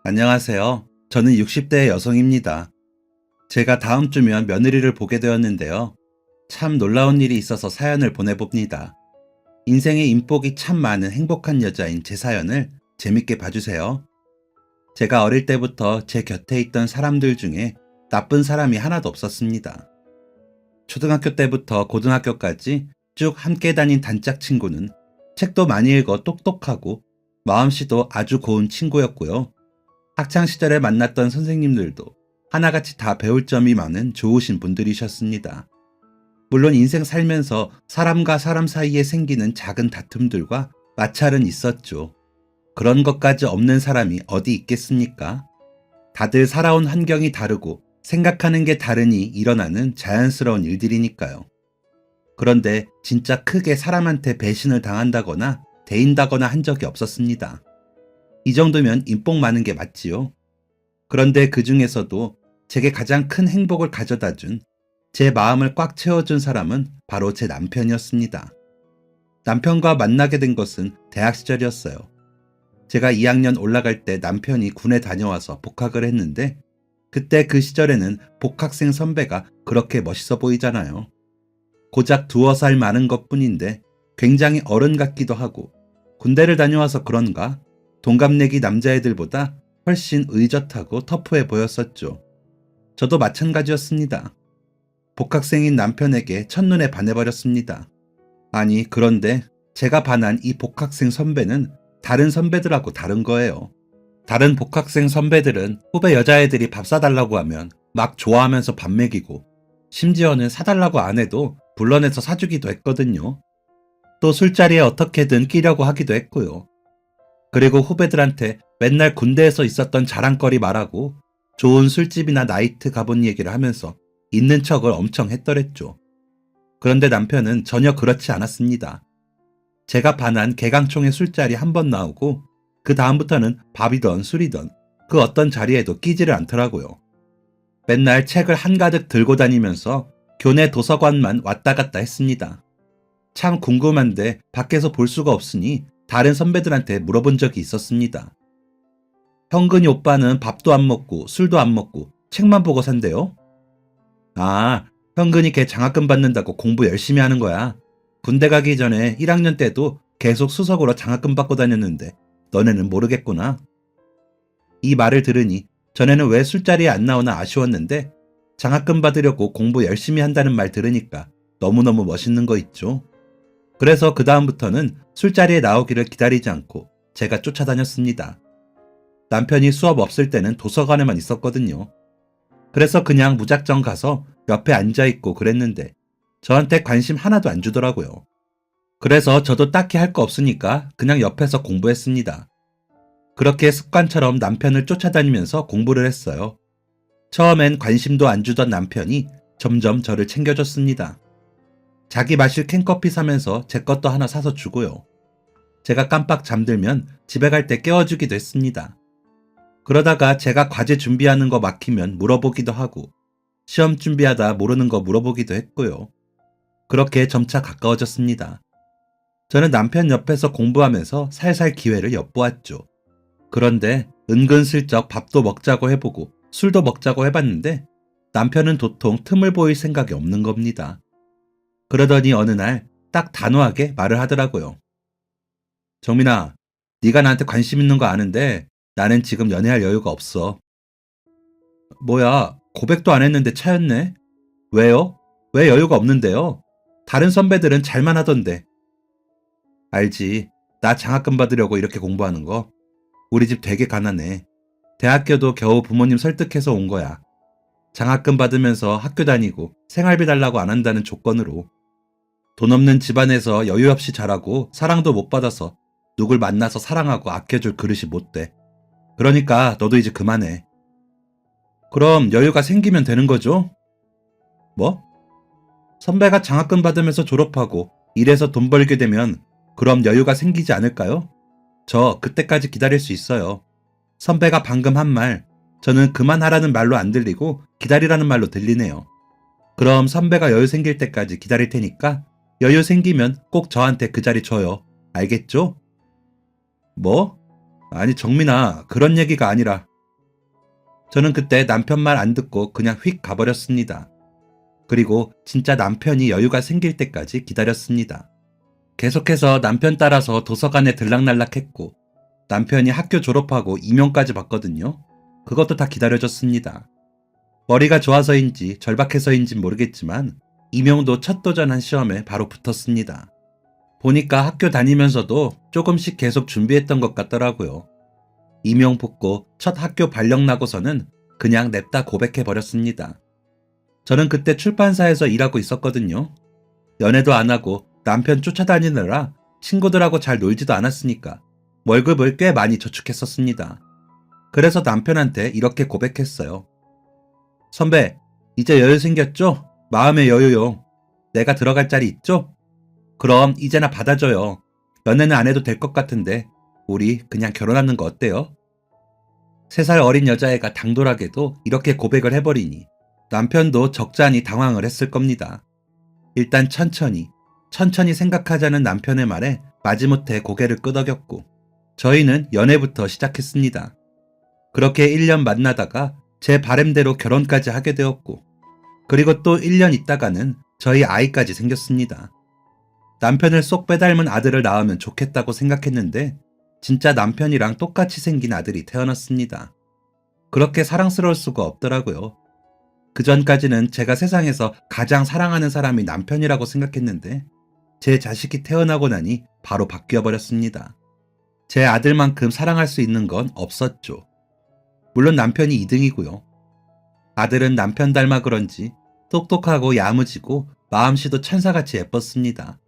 안녕하세요. 저는 60대 여성입니다. 제가 다음 주면 며느리를 보게 되었는데요. 참 놀라운 일이 있어서 사연을 보내봅니다. 인생의 인복이 참 많은 행복한 여자인 제 사연을 재밌게 봐주세요. 제가 어릴 때부터 제 곁에 있던 사람들 중에 나쁜 사람이 하나도 없었습니다. 초등학교 때부터 고등학교까지 쭉 함께 다닌 단짝 친구는 책도 많이 읽어 똑똑하고 마음씨도 아주 고운 친구였고요. 학창 시절에 만났던 선생님들도 하나같이 다 배울 점이 많은 좋으신 분들이셨습니다. 물론 인생 살면서 사람과 사람 사이에 생기는 작은 다툼들과 마찰은 있었죠. 그런 것까지 없는 사람이 어디 있겠습니까? 다들 살아온 환경이 다르고 생각하는 게 다르니 일어나는 자연스러운 일들이니까요. 그런데 진짜 크게 사람한테 배신을 당한다거나 대인다거나 한 적이 없었습니다. 이 정도면 인복 많은 게 맞지요. 그런데 그 중에서도 제게 가장 큰 행복을 가져다 준, 제 마음을 꽉 채워준 사람은 바로 제 남편이었습니다. 남편과 만나게 된 것은 대학 시절이었어요. 제가 2학년 올라갈 때 남편이 군에 다녀와서 복학을 했는데, 그때 그 시절에는 복학생 선배가 그렇게 멋있어 보이잖아요. 고작 2살 많은 것 뿐인데 굉장히 어른 같기도 하고, 군대를 다녀와서 그런가 동갑내기 남자애들보다 훨씬 의젓하고 터프해 보였었죠. 저도 마찬가지였습니다. 복학생인 남편에게 첫눈에 반해버렸습니다. 아니, 그런데 제가 반한 이 복학생 선배는 다른 선배들하고 다른 거예요. 다른 복학생 선배들은 후배 여자애들이 밥 사달라고 하면 막 좋아하면서 밥 먹이고, 심지어는 사달라고 안 해도 불러내서 사주기도 했거든요. 또 술자리에 어떻게든 끼려고 하기도 했고요. 그리고 후배들한테 맨날 군대에서 있었던 자랑거리 말하고 좋은 술집이나 나이트 가본 얘기를 하면서 있는 척을 엄청 했더랬죠. 그런데 남편은 전혀 그렇지 않았습니다. 제가 반한 개강총회 술자리 한 번 나오고 그 다음부터는 밥이던 술이던 그 어떤 자리에도 끼지를 않더라고요. 맨날 책을 한가득 들고 다니면서 교내 도서관만 왔다 갔다 했습니다. 참 궁금한데 밖에서 볼 수가 없으니 다른 선배들한테 물어본 적이 있었습니다. 현근이 오빠는 밥도 안 먹고 술도 안 먹고 책만 보고 산대요? 아, 현근이 걔 장학금 받는다고 공부 열심히 하는 거야. 군대 가기 전에 1학년 때도 계속 수석으로 장학금 받고 다녔는데 너네는 모르겠구나. 이 말을 들으니 전에는 왜 술자리에 안 나오나 아쉬웠는데 장학금 받으려고 공부 열심히 한다는 말 들으니까 너무너무 멋있는 거 있죠. 그래서 그 다음부터는 술자리에 나오기를 기다리지 않고 제가 쫓아다녔습니다. 남편이 수업 없을 때는 도서관에만 있었거든요. 그래서 그냥 무작정 가서 옆에 앉아있고 그랬는데 저한테 관심 하나도 안 주더라고요. 그래서 저도 딱히 할 거 없으니까 그냥 옆에서 공부했습니다. 그렇게 습관처럼 남편을 쫓아다니면서 공부를 했어요. 처음엔 관심도 안 주던 남편이 점점 저를 챙겨줬습니다. 자기 마실 캔커피 사면서 제 것도 하나 사서 주고요. 제가 깜빡 잠들면 집에 갈 때 깨워주기도 했습니다. 그러다가 제가 과제 준비하는 거 막히면 물어보기도 하고, 시험 준비하다 모르는 거 물어보기도 했고요. 그렇게 점차 가까워졌습니다. 저는 남편 옆에서 공부하면서 살살 기회를 엿보았죠. 그런데 은근슬쩍 밥도 먹자고 해보고 술도 먹자고 해봤는데 남편은 도통 틈을 보일 생각이 없는 겁니다. 그러더니 어느 날 딱 단호하게 말을 하더라고요. 정민아, 네가 나한테 관심 있는 거 아는데 나는 지금 연애할 여유가 없어. 뭐야, 고백도 안 했는데 차였네? 왜요? 왜 여유가 없는데요? 다른 선배들은 잘만 하던데. 알지. 나 장학금 받으려고 이렇게 공부하는 거. 우리 집 되게 가난해. 대학교도 겨우 부모님 설득해서 온 거야. 장학금 받으면서 학교 다니고 생활비 달라고 안 한다는 조건으로. 돈 없는 집안에서 여유 없이 자라고 사랑도 못 받아서 누굴 만나서 사랑하고 아껴줄 그릇이 못 돼. 그러니까 너도 이제 그만해. 그럼 여유가 생기면 되는 거죠? 뭐? 선배가 장학금 받으면서 졸업하고 일해서 돈 벌게 되면 그럼 여유가 생기지 않을까요? 저 그때까지 기다릴 수 있어요. 선배가 방금 한 말, 저는 그만하라는 말로 안 들리고 기다리라는 말로 들리네요. 그럼 선배가 여유 생길 때까지 기다릴 테니까 여유 생기면 꼭 저한테 그 자리 줘요. 알겠죠? 뭐? 아니 정민아, 그런 얘기가 아니라. 저는 그때 남편 말 안 듣고 그냥 휙 가버렸습니다. 그리고 진짜 남편이 여유가 생길 때까지 기다렸습니다. 계속해서 남편 따라서 도서관에 들락날락했고 남편이 학교 졸업하고 임용까지 받거든요. 그것도 다 기다려줬습니다. 머리가 좋아서인지 절박해서인지 모르겠지만 임용도 첫 도전한 시험에 바로 붙었습니다. 보니까 학교 다니면서도 조금씩 계속 준비했던 것 같더라고요. 임용 붙고 첫 학교 발령 나고서는 그냥 냅다 고백해버렸습니다. 저는 그때 출판사에서 일하고 있었거든요. 연애도 안 하고 남편 쫓아다니느라 친구들하고 잘 놀지도 않았으니까 월급을 꽤 많이 저축했었습니다. 그래서 남편한테 이렇게 고백했어요. 선배, 이제 여유 생겼죠? 마음의 여유요. 내가 들어갈 자리 있죠? 그럼 이제나 받아줘요. 연애는 안 해도 될 것 같은데 우리 그냥 결혼하는 거 어때요? 3살 어린 여자애가 당돌하게도 이렇게 고백을 해버리니 남편도 적잖이 당황을 했을 겁니다. 일단 천천히 생각하자는 남편의 말에 마지못해 고개를 끄덕였고 저희는 연애부터 시작했습니다. 그렇게 1년 만나다가 제 바램대로 결혼까지 하게 되었고 그리고 또 1년 있다가는 저희 아이까지 생겼습니다. 남편을 쏙 빼닮은 아들을 낳으면 좋겠다고 생각했는데 진짜 남편이랑 똑같이 생긴 아들이 태어났습니다. 그렇게 사랑스러울 수가 없더라고요. 그 전까지는 제가 세상에서 가장 사랑하는 사람이 남편이라고 생각했는데 제 자식이 태어나고 나니 바로 바뀌어 버렸습니다. 제 아들만큼 사랑할 수 있는 건 없었죠. 물론 남편이 2등이고요. 아들은 남편 닮아 그런지 똑똑하고 야무지고 마음씨도 천사같이 예뻤습니다.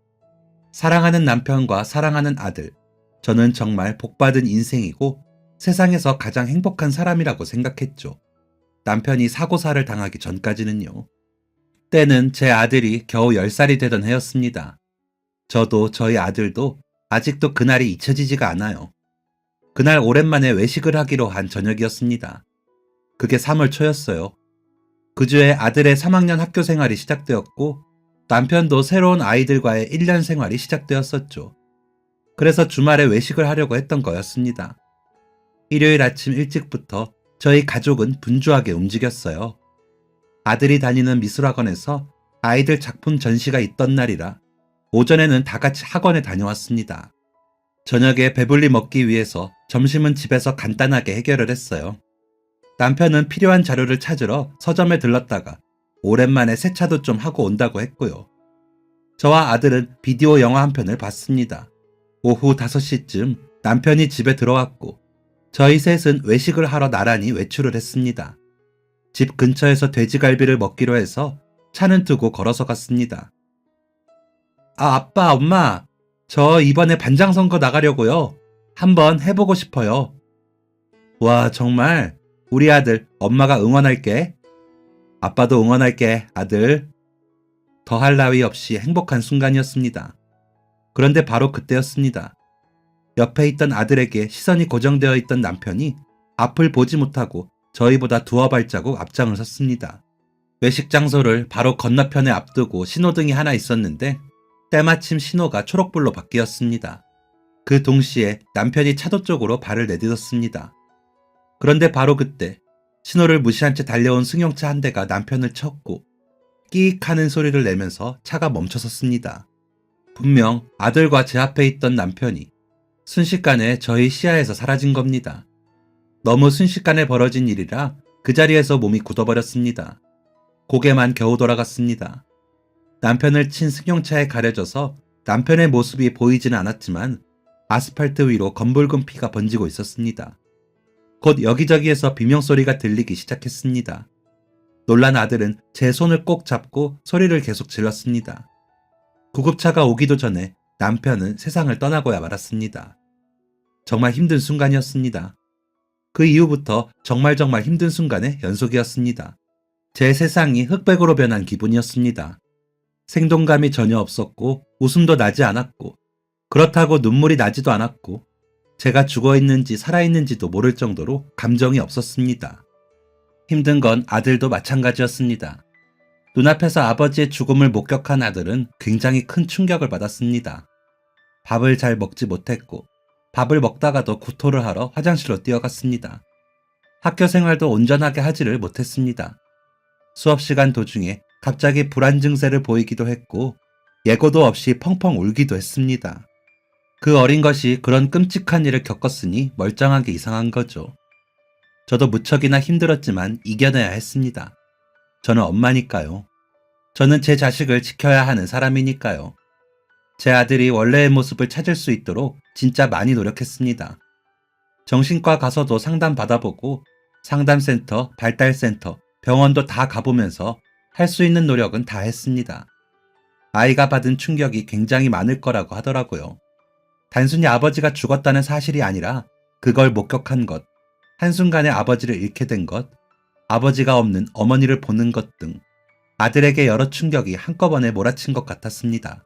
사랑하는 남편과 사랑하는 아들, 저는 정말 복받은 인생이고 세상에서 가장 행복한 사람이라고 생각했죠. 남편이 사고사를 당하기 전까지는요. 때는 제 아들이 겨우 10살이 되던 해였습니다. 저도 저희 아들도 아직도 그날이 잊혀지지가 않아요. 그날 오랜만에 외식을 하기로 한 저녁이었습니다. 그게 3월 초였어요. 그 주에 아들의 3학년 학교 생활이 시작되었고 남편도 새로운 아이들과의 1년 생활이 시작되었었죠. 그래서 주말에 외식을 하려고 했던 거였습니다. 일요일 아침 일찍부터 저희 가족은 분주하게 움직였어요. 아들이 다니는 미술학원에서 아이들 작품 전시가 있던 날이라 오전에는 다 같이 학원에 다녀왔습니다. 저녁에 배불리 먹기 위해서 점심은 집에서 간단하게 해결을 했어요. 남편은 필요한 자료를 찾으러 서점에 들렀다가 오랜만에 세차도 좀 하고 온다고 했고요. 저와 아들은 비디오 영화 한 편을 봤습니다. 오후 5시쯤 남편이 집에 들어왔고 저희 셋은 외식을 하러 나란히 외출을 했습니다. 집 근처에서 돼지갈비를 먹기로 해서 차는 두고 걸어서 갔습니다. 아빠, 엄마, 저 이번에 반장 선거 나가려고요. 한번 해보고 싶어요. 와, 정말 우리 아들 엄마가 응원할게. 아빠도 응원할게, 아들. 더할 나위 없이 행복한 순간이었습니다. 그런데 바로 그때였습니다. 옆에 있던 아들에게 시선이 고정되어 있던 남편이 앞을 보지 못하고 저희보다 두어 발자국 앞장을 섰습니다. 외식 장소를 바로 건너편에 앞두고 신호등이 하나 있었는데 때마침 신호가 초록불로 바뀌었습니다. 그 동시에 남편이 차도 쪽으로 발을 내딛었습니다. 그런데 바로 그때 신호를 무시한 채 달려온 승용차 한 대가 남편을 쳤고 끼익 하는 소리를 내면서 차가 멈춰섰습니다. 분명 아들과 제 앞에 있던 남편이 순식간에 저희 시야에서 사라진 겁니다. 너무 순식간에 벌어진 일이라 그 자리에서 몸이 굳어버렸습니다. 고개만 겨우 돌아갔습니다. 남편을 친 승용차에 가려져서 남편의 모습이 보이지는 않았지만 아스팔트 위로 검붉은 피가 번지고 있었습니다. 곧 여기저기에서 비명소리가 들리기 시작했습니다. 놀란 아들은 제 손을 꼭 잡고 소리를 계속 질렀습니다. 구급차가 오기도 전에 남편은 세상을 떠나고야 말았습니다. 정말 힘든 순간이었습니다. 그 이후부터 정말 힘든 순간의 연속이었습니다. 제 세상이 흑백으로 변한 기분이었습니다. 생동감이 전혀 없었고 웃음도 나지 않았고 그렇다고 눈물이 나지도 않았고 제가 죽어있는지 살아있는지도 모를 정도로 감정이 없었습니다. 힘든 건 아들도 마찬가지였습니다. 눈앞에서 아버지의 죽음을 목격한 아들은 굉장히 큰 충격을 받았습니다. 밥을 잘 먹지 못했고 밥을 먹다가도 구토를 하러 화장실로 뛰어갔습니다. 학교 생활도 온전하게 하지를 못했습니다. 수업 시간 도중에 갑자기 불안 증세를 보이기도 했고 예고도 없이 펑펑 울기도 했습니다. 그 어린 것이 그런 끔찍한 일을 겪었으니 멀쩡하게 이상한 거죠. 저도 무척이나 힘들었지만 이겨내야 했습니다. 저는 엄마니까요. 저는 제 자식을 지켜야 하는 사람이니까요. 제 아들이 원래의 모습을 찾을 수 있도록 진짜 많이 노력했습니다. 정신과 가서도 상담 받아보고 상담센터, 발달센터, 병원도 다 가보면서 할 수 있는 노력은 다 했습니다. 아이가 받은 충격이 굉장히 많을 거라고 하더라고요. 단순히 아버지가 죽었다는 사실이 아니라 그걸 목격한 것, 한순간에 아버지를 잃게 된 것, 아버지가 없는 어머니를 보는 것 등 아들에게 여러 충격이 한꺼번에 몰아친 것 같았습니다.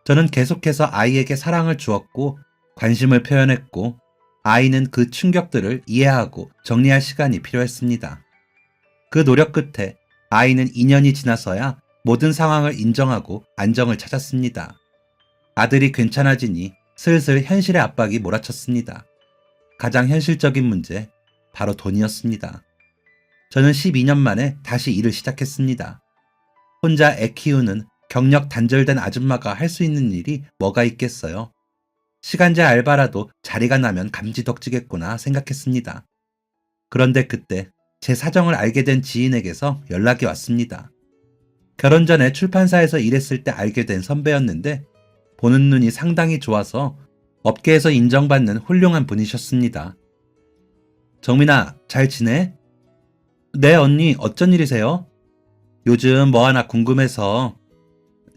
저는 계속해서 아이에게 사랑을 주었고 관심을 표현했고 아이는 그 충격들을 이해하고 정리할 시간이 필요했습니다. 그 노력 끝에 아이는 2년이 지나서야 모든 상황을 인정하고 안정을 찾았습니다. 아들이 괜찮아지니 슬슬 현실의 압박이 몰아쳤습니다. 가장 현실적인 문제, 바로 돈이었습니다. 저는 12년 만에 다시 일을 시작했습니다. 혼자 애 키우는 경력 단절된 아줌마가 할 수 있는 일이 뭐가 있겠어요? 시간제 알바라도 자리가 나면 감지덕지겠구나 생각했습니다. 그런데 그때 제 사정을 알게 된 지인에게서 연락이 왔습니다. 결혼 전에 출판사에서 일했을 때 알게 된 선배였는데 보는 눈이 상당히 좋아서 업계에서 인정받는 훌륭한 분이셨습니다. 정민아, 잘 지내? 네, 언니, 어쩐 일이세요? 요즘 뭐 하나 궁금해서.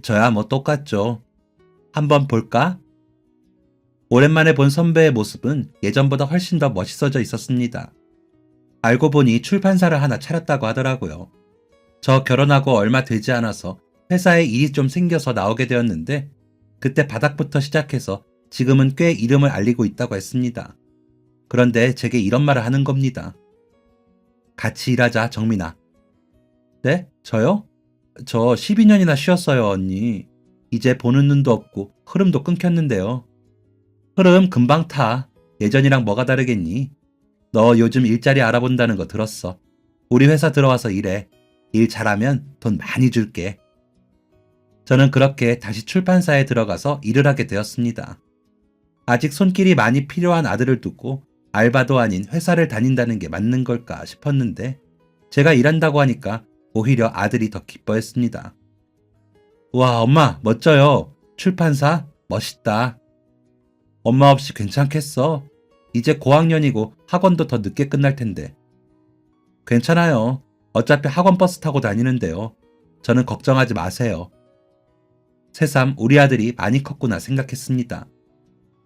저야 뭐 똑같죠. 한번 볼까? 오랜만에 본 선배의 모습은 예전보다 훨씬 더 멋있어져 있었습니다. 알고 보니 출판사를 하나 차렸다고 하더라고요. 저 결혼하고 얼마 되지 않아서 회사에 일이 좀 생겨서 나오게 되었는데 그때 바닥부터 시작해서 지금은 꽤 이름을 알리고 있다고 했습니다. 그런데 제게 이런 말을 하는 겁니다. 같이 일하자, 정민아. 네? 저요? 저 12년이나 쉬었어요, 언니. 이제 보는 눈도 없고 흐름도 끊겼는데요. 흐름 금방 타. 예전이랑 뭐가 다르겠니? 너 요즘 일자리 알아본다는 거 들었어. 우리 회사 들어와서 일해. 일 잘하면 돈 많이 줄게. 저는 그렇게 다시 출판사에 들어가서 일을 하게 되었습니다. 아직 손길이 많이 필요한 아들을 두고 알바도 아닌 회사를 다닌다는 게 맞는 걸까 싶었는데 제가 일한다고 하니까 오히려 아들이 더 기뻐했습니다. 와, 엄마 멋져요. 출판사 멋있다. 엄마 없이 괜찮겠어? 이제 고학년이고 학원도 더 늦게 끝날 텐데. 괜찮아요. 어차피 학원 버스 타고 다니는데요. 저는 걱정하지 마세요. 새삼 우리 아들이 많이 컸구나 생각했습니다.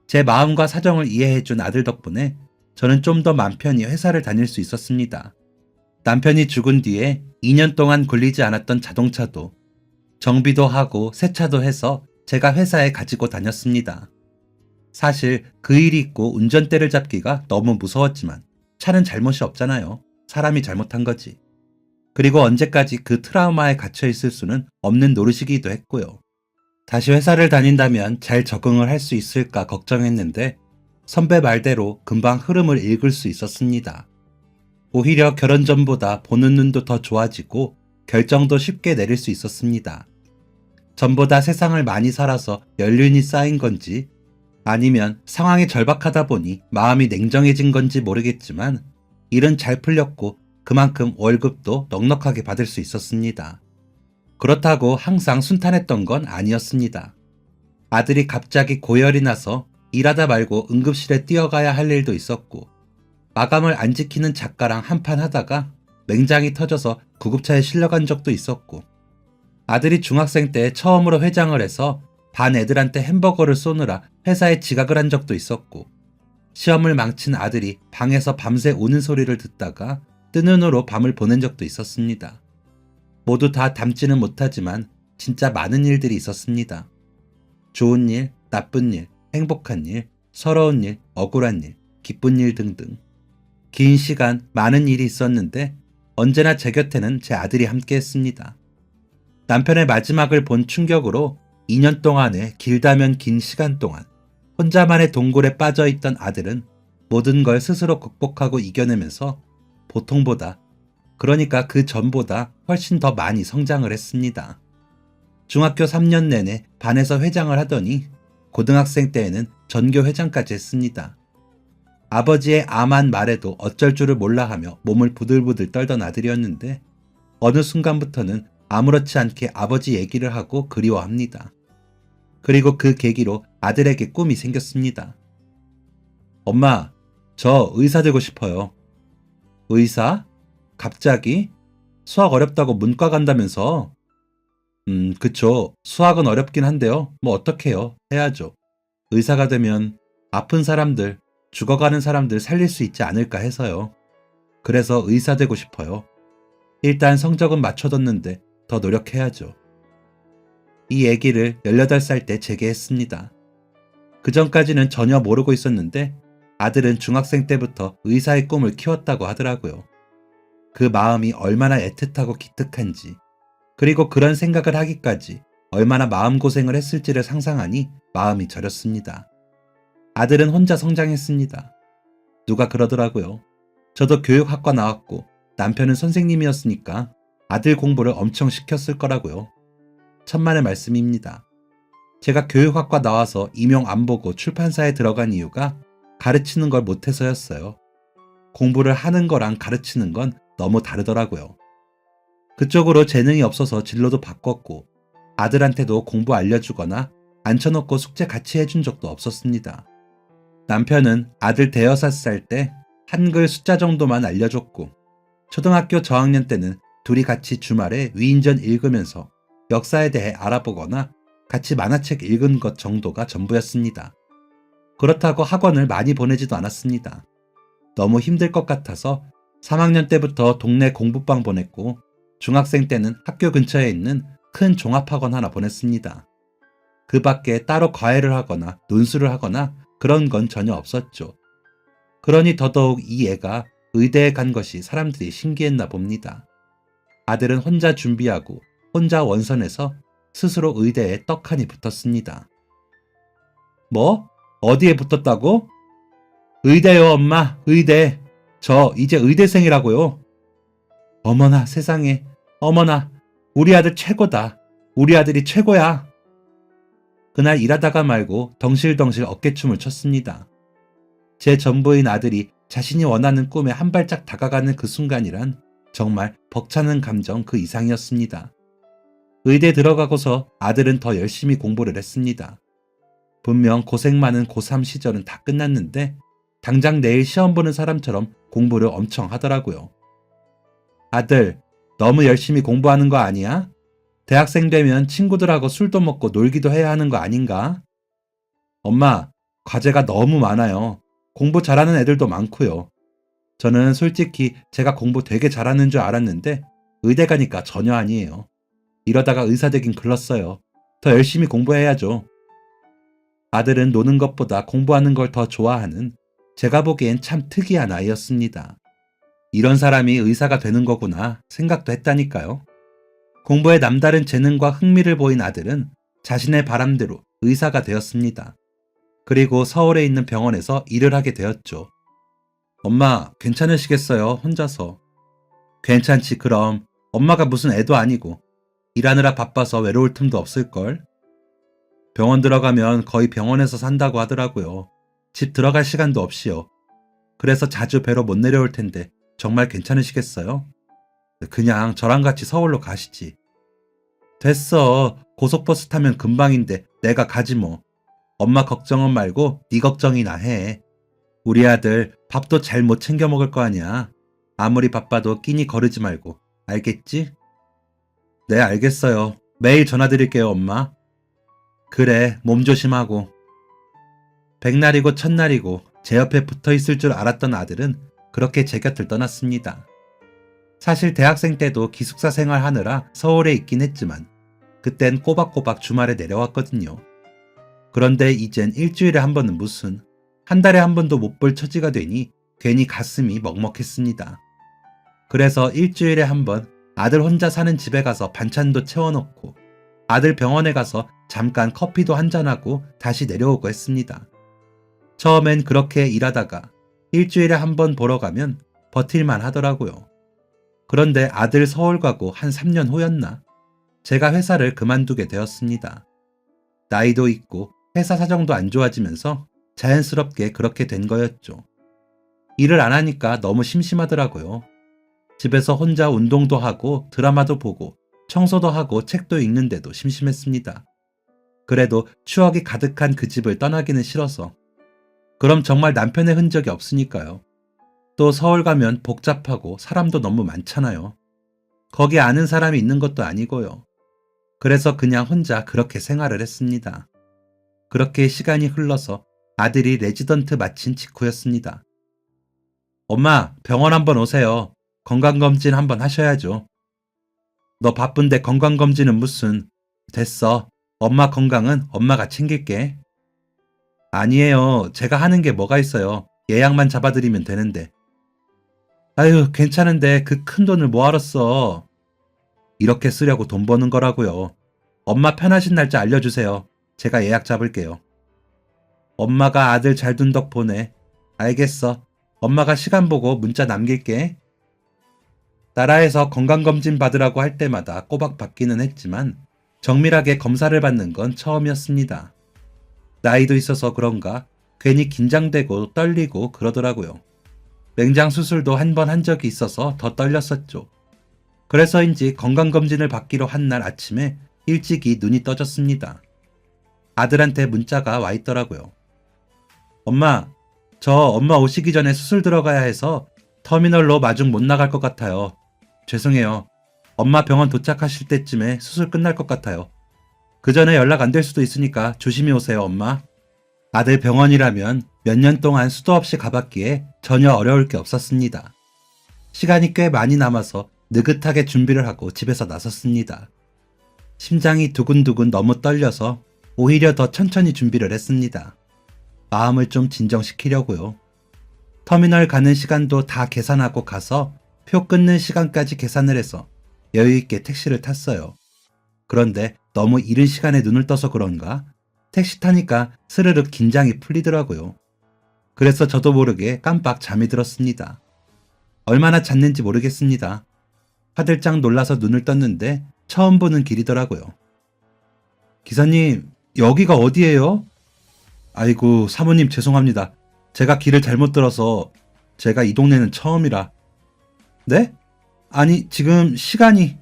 제 마음과 사정을 이해해준 아들 덕분에 저는 좀 더 맘 편히 회사를 다닐 수 있었습니다. 남편이 죽은 뒤에 2년 동안 굴리지 않았던 자동차도 정비도 하고 세차도 해서 제가 회사에 가지고 다녔습니다. 사실 그 일이 있고 운전대를 잡기가 너무 무서웠지만 차는 잘못이 없잖아요. 사람이 잘못한 거지. 그리고 언제까지 그 트라우마에 갇혀 있을 수는 없는 노릇이기도 했고요. 다시 회사를 다닌다면 잘 적응을 할 수 있을까 걱정했는데 선배 말대로 금방 흐름을 읽을 수 있었습니다. 오히려 결혼 전보다 보는 눈도 더 좋아지고 결정도 쉽게 내릴 수 있었습니다. 전보다 세상을 많이 살아서 연륜이 쌓인 건지 아니면 상황이 절박하다 보니 마음이 냉정해진 건지 모르겠지만 일은 잘 풀렸고 그만큼 월급도 넉넉하게 받을 수 있었습니다. 그렇다고 항상 순탄했던 건 아니었습니다. 아들이 갑자기 고열이 나서 일하다 말고 응급실에 뛰어가야 할 일도 있었고 마감을 안 지키는 작가랑 한판 하다가 맹장이 터져서 구급차에 실려간 적도 있었고 아들이 중학생 때 처음으로 회장을 해서 반 애들한테 햄버거를 쏘느라 회사에 지각을 한 적도 있었고 시험을 망친 아들이 방에서 밤새 우는 소리를 듣다가 뜬 눈으로 밤을 보낸 적도 있었습니다. 모두 다 담지는 못하지만 진짜 많은 일들이 있었습니다. 좋은 일, 나쁜 일, 행복한 일, 서러운 일, 억울한 일, 기쁜 일 등등. 긴 시간 많은 일이 있었는데 언제나 제 곁에는 제 아들이 함께했습니다. 남편의 마지막을 본 충격으로 2년 동안의 길다면 긴 시간 동안 혼자만의 동굴에 빠져있던 아들은 모든 걸 스스로 극복하고 이겨내면서 보통보다, 그러니까 그 전보다 훨씬 더 많이 성장을 했습니다. 중학교 3년 내내 반에서 회장을 하더니 고등학생 때에는 전교 회장까지 했습니다. 아버지의 암한 말에도 어쩔 줄을 몰라 하며 몸을 부들부들 떨던 아들이었는데 어느 순간부터는 아무렇지 않게 아버지 얘기를 하고 그리워합니다. 그리고 그 계기로 아들에게 꿈이 생겼습니다. 엄마, 저 의사 되고 싶어요. 의사? 갑자기? 수학 어렵다고 문과 간다면서? 그쵸. 수학은 어렵긴 한데요. 뭐 어떡해요. 해야죠. 의사가 되면 아픈 사람들, 죽어가는 사람들 살릴 수 있지 않을까 해서요. 그래서 의사 되고 싶어요. 일단 성적은 맞춰뒀는데 더 노력해야죠. 이 얘기를 18살 때 제게 했습니다. 그 전까지는 전혀 모르고 있었는데 아들은 중학생 때부터 의사의 꿈을 키웠다고 하더라고요. 그 마음이 얼마나 애틋하고 기특한지, 그리고 그런 생각을 하기까지 얼마나 마음고생을 했을지를 상상하니 마음이 저렸습니다. 아들은 혼자 성장했습니다. 누가 그러더라고요. 저도 교육학과 나왔고 남편은 선생님이었으니까 아들 공부를 엄청 시켰을 거라고요. 천만의 말씀입니다. 제가 교육학과 나와서 임용 안 보고 출판사에 들어간 이유가 가르치는 걸 못해서였어요. 공부를 하는 거랑 가르치는 건 너무 다르더라고요. 그쪽으로 재능이 없어서 진로도 바꿨고 아들한테도 공부 알려주거나 앉혀놓고 숙제 같이 해준 적도 없었습니다. 남편은 아들 대여섯 살 때 한글 숫자 정도만 알려줬고 초등학교 저학년 때는 둘이 같이 주말에 위인전 읽으면서 역사에 대해 알아보거나 같이 만화책 읽은 것 정도가 전부였습니다. 그렇다고 학원을 많이 보내지도 않았습니다. 너무 힘들 것 같아서 3학년 때부터 동네 공부방 보냈고 중학생 때는 학교 근처에 있는 큰 종합학원 하나 보냈습니다. 그 밖에 따로 과외를 하거나 논술을 하거나 그런 건 전혀 없었죠. 그러니 더더욱 이 애가 의대에 간 것이 사람들이 신기했나 봅니다. 아들은 혼자 준비하고 혼자 원선해서 스스로 의대에 떡하니 붙었습니다. 뭐? 어디에 붙었다고? 의대요, 엄마. 의대. 저 이제 의대생이라고요. 어머나 세상에. 어머나. 우리 아들 최고다. 우리 아들이 최고야. 그날 일하다가 말고 덩실덩실 어깨춤을 췄습니다. 제 전부인 아들이 자신이 원하는 꿈에 한 발짝 다가가는 그 순간이란 정말 벅차는 감정 그 이상이었습니다. 의대 들어가고서 아들은 더 열심히 공부를 했습니다. 분명 고생 많은 고3 시절은 다 끝났는데 당장 내일 시험 보는 사람처럼 공부를 엄청 하더라고요. 아들, 너무 열심히 공부하는 거 아니야? 대학생 되면 친구들하고 술도 먹고 놀기도 해야 하는 거 아닌가? 엄마, 과제가 너무 많아요. 공부 잘하는 애들도 많고요. 저는 솔직히 제가 공부 되게 잘하는 줄 알았는데 의대 가니까 전혀 아니에요. 이러다가 의사 되긴 글렀어요. 더 열심히 공부해야죠. 아들은 노는 것보다 공부하는 걸 더 좋아하는 제가 보기엔 참 특이한 아이였습니다. 이런 사람이 의사가 되는 거구나 생각도 했다니까요. 공부에 남다른 재능과 흥미를 보인 아들은 자신의 바람대로 의사가 되었습니다. 그리고 서울에 있는 병원에서 일을 하게 되었죠. 엄마, 괜찮으시겠어요? 혼자서. 괜찮지 그럼. 엄마가 무슨 애도 아니고 일하느라 바빠서 외로울 틈도 없을걸. 병원 들어가면 거의 병원에서 산다고 하더라고요. 집 들어갈 시간도 없이요. 그래서 자주 뵈러 못 내려올 텐데 정말 괜찮으시겠어요? 그냥 저랑 같이 서울로 가시지. 됐어. 고속버스 타면 금방인데 내가 가지 뭐. 엄마 걱정은 말고 네 걱정이나 해. 우리 아들 밥도 잘 못 챙겨 먹을 거 아니야. 아무리 바빠도 끼니 거르지 말고. 알겠지? 네, 알겠어요. 매일 전화드릴게요, 엄마. 그래, 몸 조심하고. 백날이고 첫날이고 제 옆에 붙어 있을 줄 알았던 아들은 그렇게 제 곁을 떠났습니다. 사실 대학생 때도 기숙사 생활하느라 서울에 있긴 했지만 그땐 꼬박꼬박 주말에 내려왔거든요. 그런데 이젠 일주일에 한 번은 무슨 한 달에 한 번도 못 볼 처지가 되니 괜히 가슴이 먹먹했습니다. 그래서 일주일에 한 번 아들 혼자 사는 집에 가서 반찬도 채워놓고 아들 병원에 가서 잠깐 커피도 한잔하고 다시 내려오고 했습니다. 처음엔 그렇게 일하다가 일주일에 한 번 보러 가면 버틸만 하더라고요. 그런데 아들 서울 가고 한 3년 후였나? 제가 회사를 그만두게 되었습니다. 나이도 있고 회사 사정도 안 좋아지면서 자연스럽게 그렇게 된 거였죠. 일을 안 하니까 너무 심심하더라고요. 집에서 혼자 운동도 하고 드라마도 보고 청소도 하고 책도 읽는데도 심심했습니다. 그래도 추억이 가득한 그 집을 떠나기는 싫어서. 그럼 정말 남편의 흔적이 없으니까요. 또 서울 가면 복잡하고 사람도 너무 많잖아요. 거기 아는 사람이 있는 것도 아니고요. 그래서 그냥 혼자 그렇게 생활을 했습니다. 그렇게 시간이 흘러서 아들이 레지던트 마친 직후였습니다. 엄마, 병원 한번 오세요. 건강검진 한번 하셔야죠. 너 바쁜데 건강검진은 무슨. 됐어. 엄마 건강은 엄마가 챙길게. 아니에요. 제가 하는 게 뭐가 있어요. 예약만 잡아드리면 되는데. 아유, 괜찮은데 그 큰 돈을 뭐하러 써. 이렇게 쓰려고 돈 버는 거라고요. 엄마 편하신 날짜 알려주세요. 제가 예약 잡을게요. 엄마가 아들 잘 둔 덕 보네. 알겠어. 엄마가 시간 보고 문자 남길게. 나라에서 건강검진 받으라고 할 때마다 꼬박 받기는 했지만 정밀하게 검사를 받는 건 처음이었습니다. 나이도 있어서 그런가 괜히 긴장되고 떨리고 그러더라고요. 맹장 수술도 한 번 한 적이 있어서 더 떨렸었죠. 그래서인지 건강검진을 받기로 한 날 아침에 일찍이 눈이 떠졌습니다. 아들한테 문자가 와 있더라고요. 엄마, 저 엄마 오시기 전에 수술 들어가야 해서 터미널로 마중 못 나갈 것 같아요. 죄송해요. 엄마 병원 도착하실 때쯤에 수술 끝날 것 같아요. 그 전에 연락 안 될 수도 있으니까 조심히 오세요, 엄마. 아들 병원이라면 몇 년 동안 수도 없이 가봤기에 전혀 어려울 게 없었습니다. 시간이 꽤 많이 남아서 느긋하게 준비를 하고 집에서 나섰습니다. 심장이 두근두근 너무 떨려서 오히려 더 천천히 준비를 했습니다. 마음을 좀 진정시키려고요. 터미널 가는 시간도 다 계산하고 가서 표 끊는 시간까지 계산을 해서 여유있게 택시를 탔어요. 그런데 너무 이른 시간에 눈을 떠서 그런가 택시 타니까 스르륵 긴장이 풀리더라고요. 그래서 저도 모르게 깜빡 잠이 들었습니다. 얼마나 잤는지 모르겠습니다. 화들짝 놀라서 눈을 떴는데 처음 보는 길이더라고요. 기사님, 여기가 어디예요? 아이고, 사모님 죄송합니다. 제가 길을 잘못 들어서 제가 이 동네는 처음이라. 네? 아니, 지금 시간이...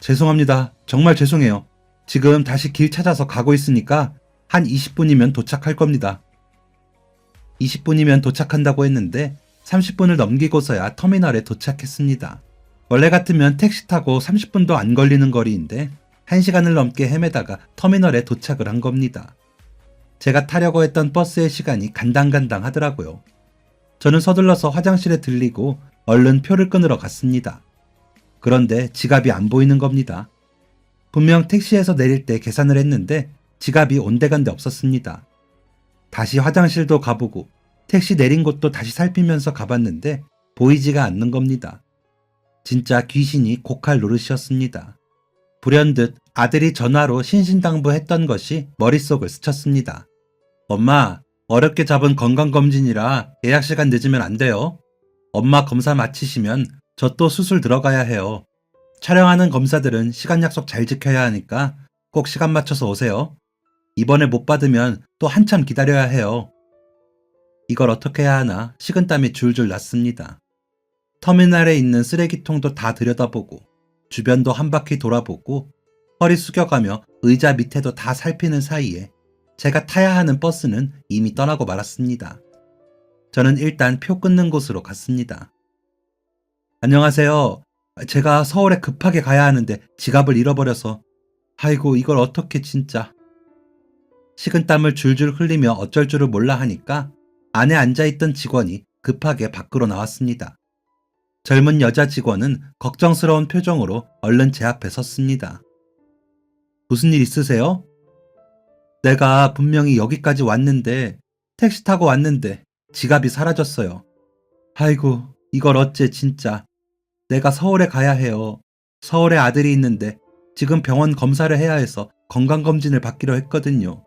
죄송합니다. 정말 죄송해요. 지금 다시 길 찾아서 가고 있으니까 한 20분이면 도착할 겁니다. 20분이면 도착한다고 했는데 30분을 넘기고서야 터미널에 도착했습니다. 원래 같으면 택시 타고 30분도 안 걸리는 거리인데 1시간을 넘게 헤매다가 터미널에 도착을 한 겁니다. 제가 타려고 했던 버스의 시간이 간당간당 하더라고요. 저는 서둘러서 화장실에 들리고 얼른 표를 끊으러 갔습니다. 그런데 지갑이 안 보이는 겁니다. 분명 택시에서 내릴 때 계산을 했는데 지갑이 온데간데 없었습니다. 다시 화장실도 가보고 택시 내린 곳도 다시 살피면서 가봤는데 보이지가 않는 겁니다. 진짜 귀신이 고칼 노릇이었습니다. 불현듯 아들이 전화로 신신당부했던 것이 머릿속을 스쳤습니다. 엄마, 어렵게 잡은 건강검진이라 예약 시간 늦으면 안 돼요. 엄마 검사 마치시면 저 또 수술 들어가야 해요. 촬영하는 검사들은 시간 약속 잘 지켜야 하니까 꼭 시간 맞춰서 오세요. 이번에 못 받으면 또 한참 기다려야 해요. 이걸 어떻게 해야 하나 식은땀이 줄줄 났습니다. 터미널에 있는 쓰레기통도 다 들여다보고 주변도 한 바퀴 돌아보고 허리 숙여가며 의자 밑에도 다 살피는 사이에 제가 타야 하는 버스는 이미 떠나고 말았습니다. 저는 일단 표 끊는 곳으로 갔습니다. 안녕하세요. 제가 서울에 급하게 가야 하는데 지갑을 잃어버려서. 아이고, 이걸 어떻게 진짜. 식은땀을 줄줄 흘리며 어쩔 줄을 몰라 하니까 안에 앉아있던 직원이 급하게 밖으로 나왔습니다. 젊은 여자 직원은 걱정스러운 표정으로 얼른 제 앞에 섰습니다. 무슨 일 있으세요? 내가 분명히 여기까지 왔는데 택시 타고 왔는데 지갑이 사라졌어요. 아이고, 이걸 어째 진짜. 내가 서울에 가야 해요. 서울에 아들이 있는데 지금 병원 검사를 해야 해서 건강검진을 받기로 했거든요.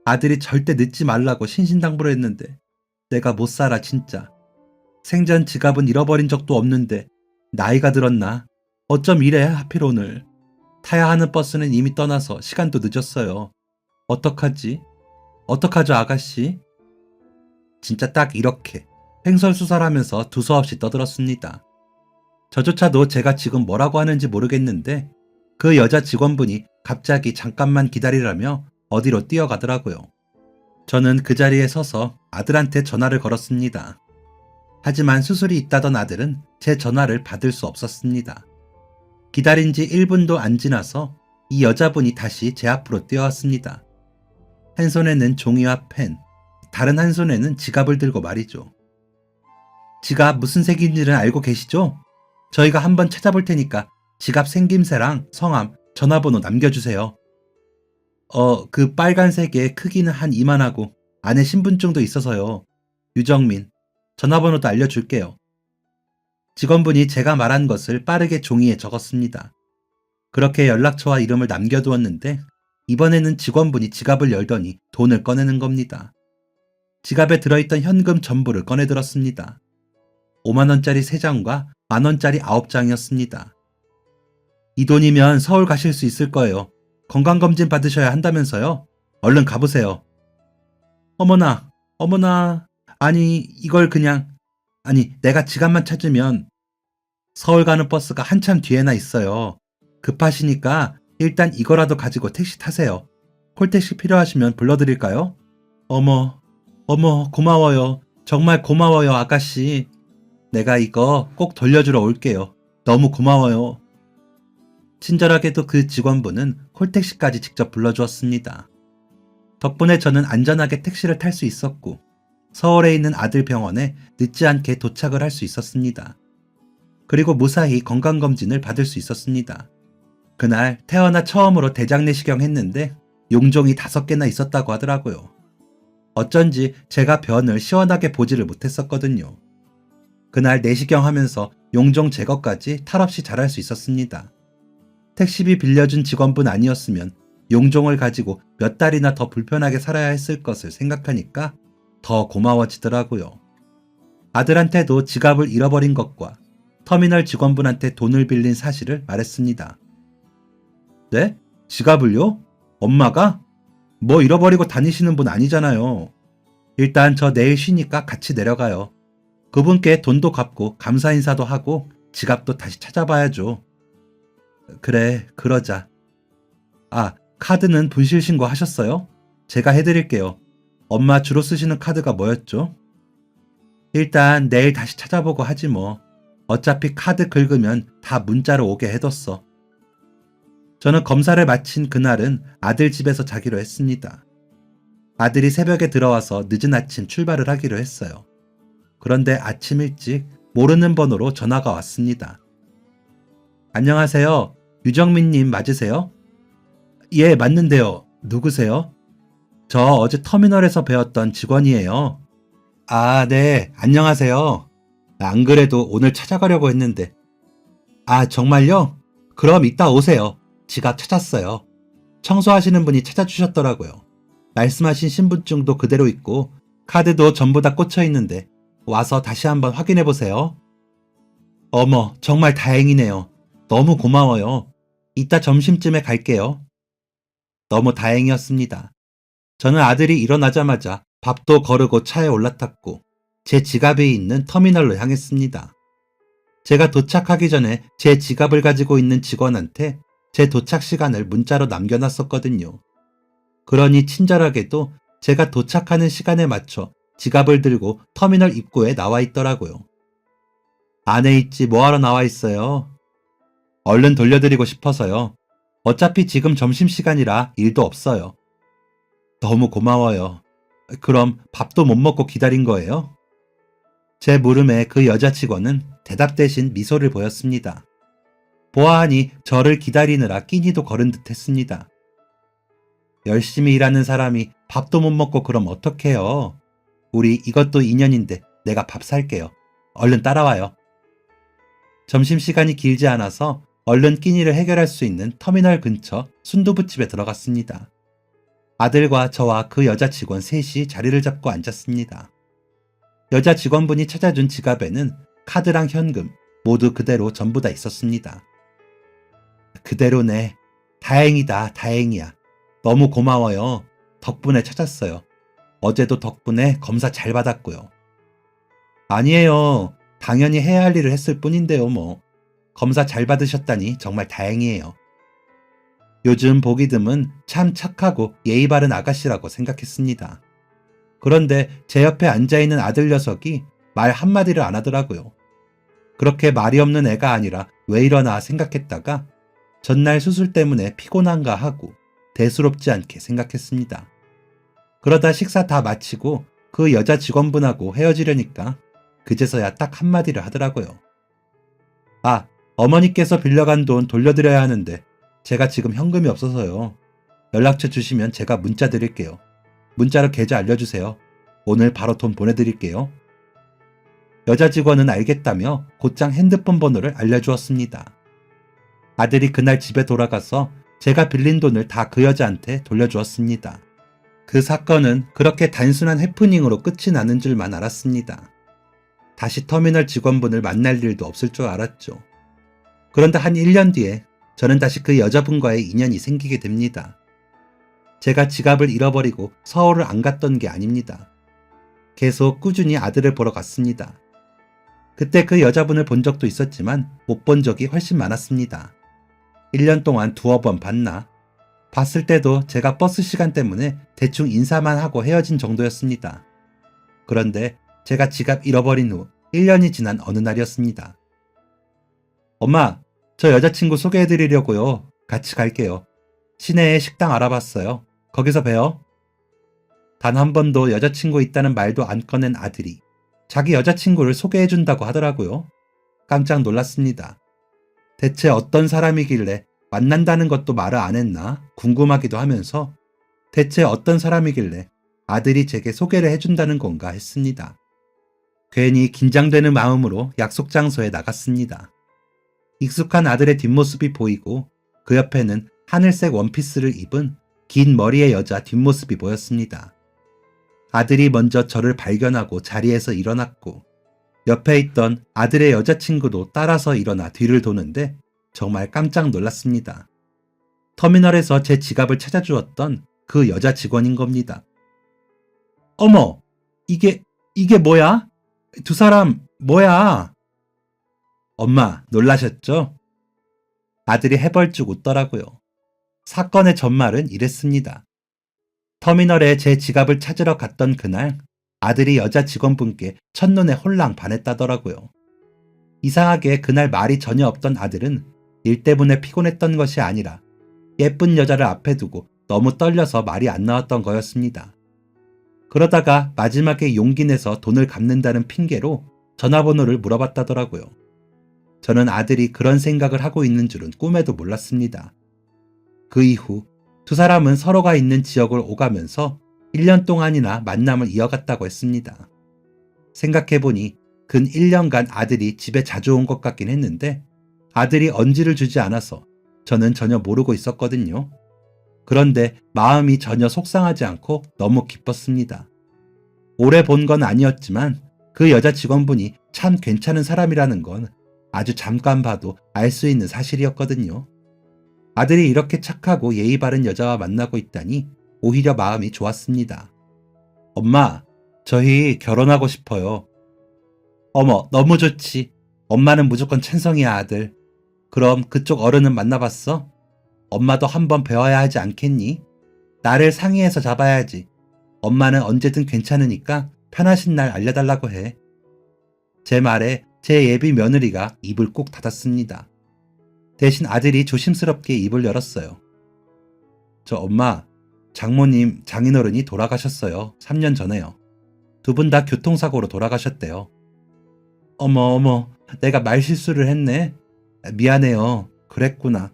아들이 절대 늦지 말라고 신신당부를 했는데 내가 못 살아 진짜. 생전 지갑은 잃어버린 적도 없는데 나이가 들었나? 어쩜 이래 하필 오늘. 타야 하는 버스는 이미 떠나서 시간도 늦었어요. 어떡하지? 어떡하죠 아가씨? 진짜 딱 이렇게 횡설수설하면서 두서없이 떠들었습니다. 저조차도 제가 지금 뭐라고 하는지 모르겠는데 그 여자 직원분이 갑자기 잠깐만 기다리라며 어디로 뛰어가더라고요. 저는 그 자리에 서서 아들한테 전화를 걸었습니다. 하지만 수술이 있다던 아들은 제 전화를 받을 수 없었습니다. 기다린 지 1분도 안 지나서 이 여자분이 다시 제 앞으로 뛰어왔습니다. 한 손에는 종이와 펜, 다른 한 손에는 지갑을 들고 말이죠. 지갑 무슨 색인지는 알고 계시죠? 저희가 한번 찾아볼 테니까 지갑 생김새랑 성함, 전화번호 남겨주세요. 그 빨간색의 크기는 한 이만하고 안에 신분증도 있어서요. 유정민, 전화번호도 알려줄게요. 직원분이 제가 말한 것을 빠르게 종이에 적었습니다. 그렇게 연락처와 이름을 남겨두었는데 이번에는 직원분이 지갑을 열더니 돈을 꺼내는 겁니다. 지갑에 들어있던 현금 전부를 꺼내들었습니다. 5만원짜리 3장과 만원짜리 9장이었습니다. 이 돈이면 서울 가실 수 있을 거예요. 건강검진 받으셔야 한다면서요. 얼른 가보세요. 어머나, 아니 이걸 그냥, 내가 지갑만 찾으면 서울 가는 버스가 한참 뒤에나 있어요. 급하시니까 일단 이거라도 가지고 택시 타세요. 콜택시 필요하시면 불러드릴까요? 어머, 고마워요. 정말 고마워요, 아가씨. 내가 이거 꼭 돌려주러 올게요. 너무 고마워요. 친절하게도 그 직원분은 콜택시까지 직접 불러주었습니다. 덕분에 저는 안전하게 택시를 탈 수 있었고 서울에 있는 아들 병원에 늦지 않게 도착을 할 수 있었습니다. 그리고 무사히 건강검진을 받을 수 있었습니다. 그날 태어나 처음으로 대장내시경 했는데 용종이 5개나 있었다고 하더라고요. 어쩐지 제가 변을 시원하게 보지를 못했었거든요. 그날 내시경 하면서 용종 제거까지 탈없이 잘할 수 있었습니다. 택시비 빌려준 직원분 아니었으면 용종을 가지고 몇 달이나 더 불편하게 살아야 했을 것을 생각하니까 더 고마워지더라고요. 아들한테도 지갑을 잃어버린 것과 터미널 직원분한테 돈을 빌린 사실을 말했습니다. 네? 지갑을요? 엄마가? 뭐 잃어버리고 다니시는 분 아니잖아요. 일단 저 내일 쉬니까 같이 내려가요. 그분께 돈도 갚고 감사 인사도 하고 지갑도 다시 찾아봐야죠. 그래, 그러자. 카드는 분실 신고 하셨어요? 제가 해드릴게요. 엄마 주로 쓰시는 카드가 뭐였죠? 일단 내일 다시 찾아보고 하지 뭐. 어차피 카드 긁으면 다 문자로 오게 해뒀어. 저는 검사를 마친 그날은 아들 집에서 자기로 했습니다. 아들이 새벽에 들어와서 늦은 아침 출발을 하기로 했어요. 그런데 아침 일찍 모르는 번호로 전화가 왔습니다. 안녕하세요. 유정민님 맞으세요? 예, 맞는데요. 누구세요? 저 어제 터미널에서 배웠던 직원이에요. 네, 안녕하세요. 안 그래도 오늘 찾아가려고 했는데. 정말요? 그럼 이따 오세요. 지갑 찾았어요. 청소하시는 분이 찾아주셨더라고요. 말씀하신 신분증도 그대로 있고 카드도 전부 다 꽂혀 있는데 와서 다시 한번 확인해 보세요. 어머, 정말 다행이네요. 너무 고마워요. 이따 점심쯤에 갈게요. 너무 다행이었습니다. 저는 아들이 일어나자마자 밥도 거르고 차에 올라탔고 제 지갑에 있는 터미널로 향했습니다. 제가 도착하기 전에 제 지갑을 가지고 있는 직원한테 제 도착 시간을 문자로 남겨놨었거든요. 그러니 친절하게도 제가 도착하는 시간에 맞춰 지갑을 들고 터미널 입구에 나와 있더라고요. 안에 있지 뭐하러 나와 있어요? 얼른 돌려드리고 싶어서요. 어차피 지금 점심시간이라 일도 없어요. 너무 고마워요. 그럼 밥도 못 먹고 기다린 거예요? 제 물음에 그 여자 직원은 대답 대신 미소를 보였습니다. 보아하니 저를 기다리느라 끼니도 거른 듯 했습니다. 열심히 일하는 사람이 밥도 못 먹고 그럼 어떡해요? 우리 이것도 인연인데 내가 밥 살게요. 얼른 따라와요. 점심시간이 길지 않아서 얼른 끼니를 해결할 수 있는 터미널 근처 순두부집에 들어갔습니다. 아들과 저와 그 여자 직원 셋이 자리를 잡고 앉았습니다. 여자 직원분이 찾아준 지갑에는 카드랑 현금 모두 그대로 전부 다 있었습니다. 그대로네. 다행이다, 다행이야. 너무 고마워요. 덕분에 찾았어요. 어제도 덕분에 검사 잘 받았고요. 아니에요. 당연히 해야 할 일을 했을 뿐인데요, 뭐. 검사 잘 받으셨다니 정말 다행이에요. 요즘 보기 드문 참 착하고 예의 바른 아가씨라고 생각했습니다. 그런데 제 옆에 앉아있는 아들 녀석이 말 한마디를 안 하더라고요. 그렇게 말이 없는 애가 아니라 왜 이러나 생각했다가 전날 수술 때문에 피곤한가 하고 대수롭지 않게 생각했습니다. 그러다 식사 다 마치고 그 여자 직원분하고 헤어지려니까 그제서야 딱 한마디를 하더라고요. 아, 어머니께서 빌려간 돈 돌려드려야 하는데 제가 지금 현금이 없어서요. 연락처 주시면 제가 문자 드릴게요. 문자로 계좌 알려주세요. 오늘 바로 돈 보내드릴게요. 여자 직원은 알겠다며 곧장 핸드폰 번호를 알려주었습니다. 아들이 그날 집에 돌아가서 제가 빌린 돈을 다 그 여자한테 돌려주었습니다. 그 사건은 그렇게 단순한 해프닝으로 끝이 나는 줄만 알았습니다. 다시 터미널 직원분을 만날 일도 없을 줄 알았죠. 그런데 한 1년 뒤에 저는 다시 그 여자분과의 인연이 생기게 됩니다. 제가 지갑을 잃어버리고 서울을 안 갔던 게 아닙니다. 계속 꾸준히 아들을 보러 갔습니다. 그때 그 여자분을 본 적도 있었지만 못 본 적이 훨씬 많았습니다. 1년 동안 두어 번 봤나? 봤을 때도 제가 버스 시간 때문에 대충 인사만 하고 헤어진 정도였습니다. 그런데 제가 지갑 잃어버린 후 1년이 지난 어느 날이었습니다. 엄마, 저 여자친구 소개해드리려고요. 같이 갈게요. 시내에 식당 알아봤어요. 거기서 봬요. 단 한 번도 여자친구 있다는 말도 안 꺼낸 아들이 자기 여자친구를 소개해준다고 하더라고요. 깜짝 놀랐습니다. 대체 어떤 사람이길래 만난다는 것도 말을 안 했나 궁금하기도 하면서 대체 어떤 사람이길래 아들이 제게 소개를 해준다는 건가 했습니다. 괜히 긴장되는 마음으로 약속 장소에 나갔습니다. 익숙한 아들의 뒷모습이 보이고 그 옆에는 하늘색 원피스를 입은 긴 머리의 여자 뒷모습이 보였습니다. 아들이 먼저 저를 발견하고 자리에서 일어났고 옆에 있던 아들의 여자친구도 따라서 일어나 뒤를 도는데 정말 깜짝 놀랐습니다. 터미널에서 제 지갑을 찾아주었던 그 여자 직원인 겁니다. 어머! 이게 뭐야? 두 사람 뭐야? 엄마 놀라셨죠? 아들이 해벌쭉 웃더라고요. 사건의 전말은 이랬습니다. 터미널에 제 지갑을 찾으러 갔던 그날 아들이 여자 직원분께 첫눈에 홀랑 반했다더라고요. 이상하게 그날 말이 전혀 없던 아들은 일 때문에 피곤했던 것이 아니라 예쁜 여자를 앞에 두고 너무 떨려서 말이 안 나왔던 거였습니다. 그러다가 마지막에 용기 내서 돈을 갚는다는 핑계로 전화번호를 물어봤다더라고요. 저는 아들이 그런 생각을 하고 있는 줄은 꿈에도 몰랐습니다. 그 이후 두 사람은 서로가 있는 지역을 오가면서 1년 동안이나 만남을 이어갔다고 했습니다. 생각해보니 근 1년간 아들이 집에 자주 온 것 같긴 했는데 아들이 언지를 주지 않아서 저는 전혀 모르고 있었거든요. 그런데 마음이 전혀 속상하지 않고 너무 기뻤습니다. 오래 본 건 아니었지만 그 여자 직원분이 참 괜찮은 사람이라는 건 아주 잠깐 봐도 알 수 있는 사실이었거든요. 아들이 이렇게 착하고 예의 바른 여자와 만나고 있다니 오히려 마음이 좋았습니다. 엄마, 저희 결혼하고 싶어요. 어머, 너무 좋지. 엄마는 무조건 찬성이야, 아들. 그럼 그쪽 어른은 만나봤어? 엄마도 한번 배워야 하지 않겠니? 나를 상의해서 잡아야지. 엄마는 언제든 괜찮으니까 편하신 날 알려달라고 해. 제 말에 제 예비 며느리가 입을 꼭 닫았습니다. 대신 아들이 조심스럽게 입을 열었어요. 저 엄마, 장모님, 장인어른이 돌아가셨어요. 3년 전에요. 두 분 다 교통사고로 돌아가셨대요. 어머, 내가 말실수를 했네. 미안해요. 그랬구나.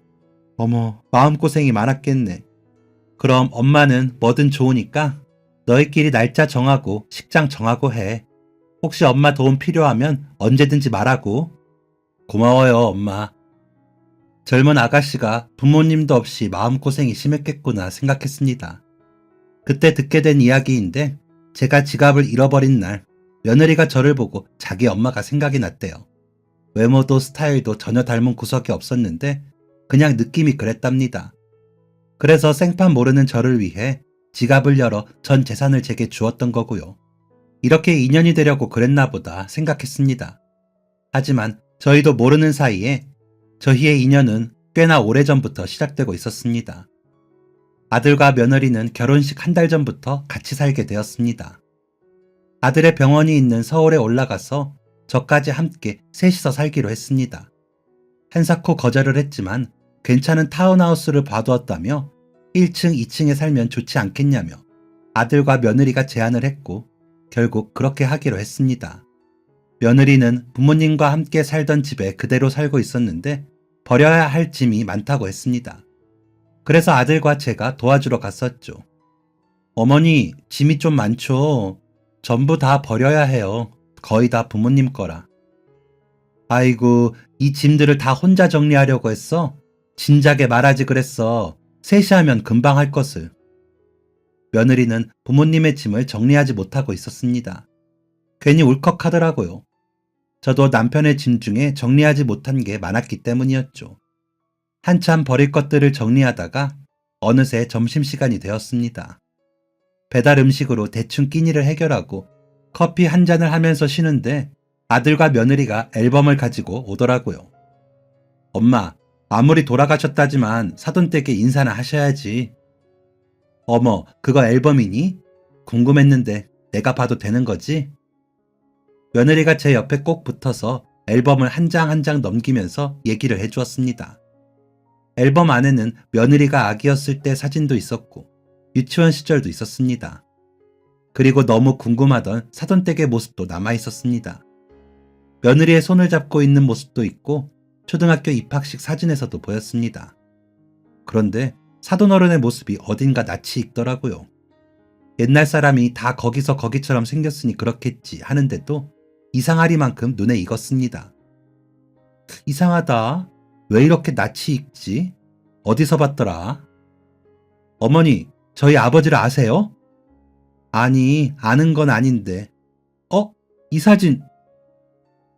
어머, 마음고생이 많았겠네. 그럼 엄마는 뭐든 좋으니까 너희끼리 날짜 정하고 식장 정하고 해. 혹시 엄마 도움 필요하면 언제든지 말하고. 고마워요, 엄마. 젊은 아가씨가 부모님도 없이 마음고생이 심했겠구나 생각했습니다. 그때 듣게 된 이야기인데 제가 지갑을 잃어버린 날 며느리가 저를 보고 자기 엄마가 생각이 났대요. 외모도 스타일도 전혀 닮은 구석이 없었는데 그냥 느낌이 그랬답니다. 그래서 생판 모르는 저를 위해 지갑을 열어 전 재산을 제게 주었던 거고요. 이렇게 인연이 되려고 그랬나 보다 생각했습니다. 하지만 저희도 모르는 사이에 저희의 인연은 꽤나 오래전부터 시작되고 있었습니다. 아들과 며느리는 결혼식 한 달 전부터 같이 살게 되었습니다. 아들의 병원이 있는 서울에 올라가서 저까지 함께 셋이서 살기로 했습니다. 한사코 거절을 했지만 괜찮은 타운하우스를 봐두었다며 1층, 2층에 살면 좋지 않겠냐며 아들과 며느리가 제안을 했고 결국 그렇게 하기로 했습니다. 며느리는 부모님과 함께 살던 집에 그대로 살고 있었는데 버려야 할 짐이 많다고 했습니다. 그래서 아들과 제가 도와주러 갔었죠. 어머니, 짐이 좀 많죠. 전부 다 버려야 해요. 거의 다 부모님 거라. 아이고, 이 짐들을 다 혼자 정리하려고 했어? 진작에 말하지 그랬어. 셋이 하면 금방 할 것을. 며느리는 부모님의 짐을 정리하지 못하고 있었습니다. 괜히 울컥하더라고요. 저도 남편의 짐 중에 정리하지 못한 게 많았기 때문이었죠. 한참 버릴 것들을 정리하다가 어느새 점심시간이 되었습니다. 배달 음식으로 대충 끼니를 해결하고 커피 한 잔을 하면서 쉬는데 아들과 며느리가 앨범을 가지고 오더라고요. 엄마, 아무리 돌아가셨다지만 사돈댁에 인사나 하셔야지. 어머, 그거 앨범이니? 궁금했는데 내가 봐도 되는 거지? 며느리가 제 옆에 꼭 붙어서 앨범을 한 장 한 장 넘기면서 얘기를 해주었습니다. 앨범 안에는 며느리가 아기였을 때 사진도 있었고 유치원 시절도 있었습니다. 그리고 너무 궁금하던 사돈댁의 모습도 남아있었습니다. 며느리의 손을 잡고 있는 모습도 있고 초등학교 입학식 사진에서도 보였습니다. 그런데 사돈어른의 모습이 어딘가 낯이 익더라고요. 옛날 사람이 다 거기서 거기처럼 생겼으니 그렇겠지 하는데도 이상하리만큼 눈에 익었습니다. 이상하다. 왜 이렇게 낯이 익지? 어디서 봤더라? 어머니, 저희 아버지를 아세요? 아니, 아는 건 아닌데. 이 사진.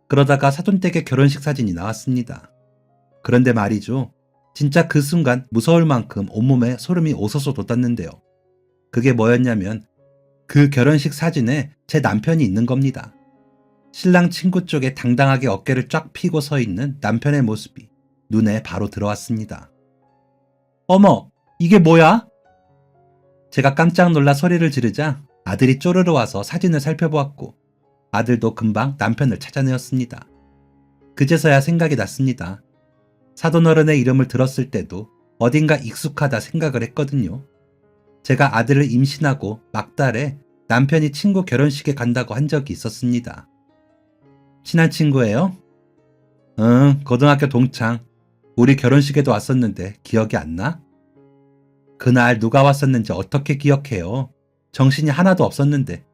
그러다가 사돈댁의 결혼식 사진이 나왔습니다. 그런데 말이죠. 진짜 그 순간 무서울 만큼 온몸에 소름이 오서서 돋았는데요. 그게 뭐였냐면 그 결혼식 사진에 제 남편이 있는 겁니다. 신랑 친구 쪽에 당당하게 어깨를 쫙 펴고 서 있는 남편의 모습이 눈에 바로 들어왔습니다. 어머, 이게 뭐야? 제가 깜짝 놀라 소리를 지르자 아들이 쪼르르 와서 사진을 살펴보았고 아들도 금방 남편을 찾아내었습니다. 그제서야 생각이 났습니다. 사돈어른의 이름을 들었을 때도 어딘가 익숙하다 생각을 했거든요. 제가 아들을 임신하고 막달에 남편이 친구 결혼식에 간다고 한 적이 있었습니다. 친한 친구예요? 응, 고등학교 동창. 우리 결혼식에도 왔었는데 기억이 안 나? 그날 누가 왔었는지 어떻게 기억해요? 정신이 하나도 없었는데.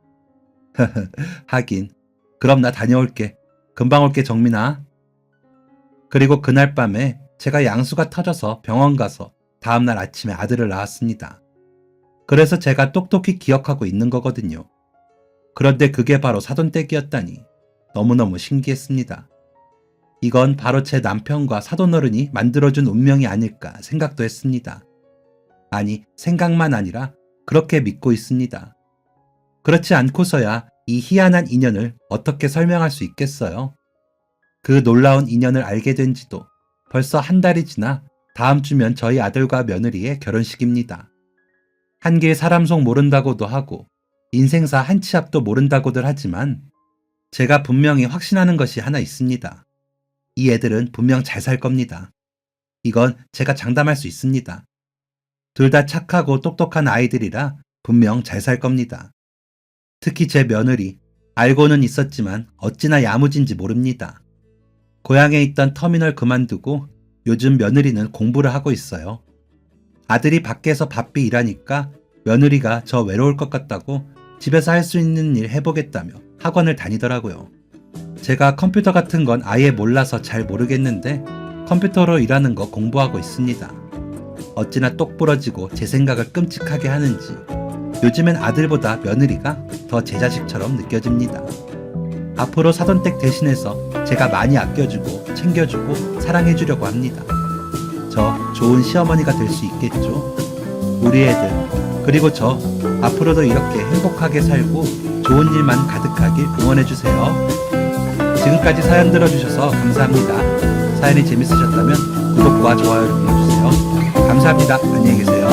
하긴. 그럼 나 다녀올게. 금방 올게, 정민아. 그리고 그날 밤에 제가 양수가 터져서 병원 가서 다음날 아침에 아들을 낳았습니다. 그래서 제가 똑똑히 기억하고 있는 거거든요. 그런데 그게 바로 사돈댁이었다니 너무너무 신기했습니다. 이건 바로 제 남편과 사돈어른이 만들어준 운명이 아닐까 생각도 했습니다. 아니, 생각만 아니라 그렇게 믿고 있습니다. 그렇지 않고서야 이 희한한 인연을 어떻게 설명할 수 있겠어요? 그 놀라운 인연을 알게 된 지도 벌써 한 달이 지나 다음 주면 저희 아들과 며느리의 결혼식입니다. 한길 사람 속 모른다고도 하고 인생사 한 치 앞도 모른다고들 하지만 제가 분명히 확신하는 것이 하나 있습니다. 이 애들은 분명 잘 살 겁니다. 이건 제가 장담할 수 있습니다. 둘 다 착하고 똑똑한 아이들이라 분명 잘 살 겁니다. 특히 제 며느리, 알고는 있었지만 어찌나 야무진지 모릅니다. 고향에 있던 터미널 그만두고 요즘 며느리는 공부를 하고 있어요. 아들이 밖에서 바삐 일하니까 며느리가 저 외로울 것 같다고 집에서 할 수 있는 일 해보겠다며 학원을 다니더라고요. 제가 컴퓨터 같은 건 아예 몰라서 잘 모르겠는데 컴퓨터로 일하는 거 공부하고 있습니다. 어찌나 똑부러지고 제 생각을 끔찍하게 하는지 요즘엔 아들보다 며느리가 더 제 자식처럼 느껴집니다. 앞으로 사돈 댁 대신해서 제가 많이 아껴주고 챙겨주고 사랑해주려고 합니다. 저 좋은 시어머니가 될 수 있겠죠? 우리 애들, 그리고 저 앞으로도 이렇게 행복하게 살고 좋은 일만 가득하길 응원해주세요. 지금까지 사연 들어주셔서 감사합니다. 사연이 재밌으셨다면 구독과 좋아요를 눌러주세요. 감사합니다. 안녕히 계세요.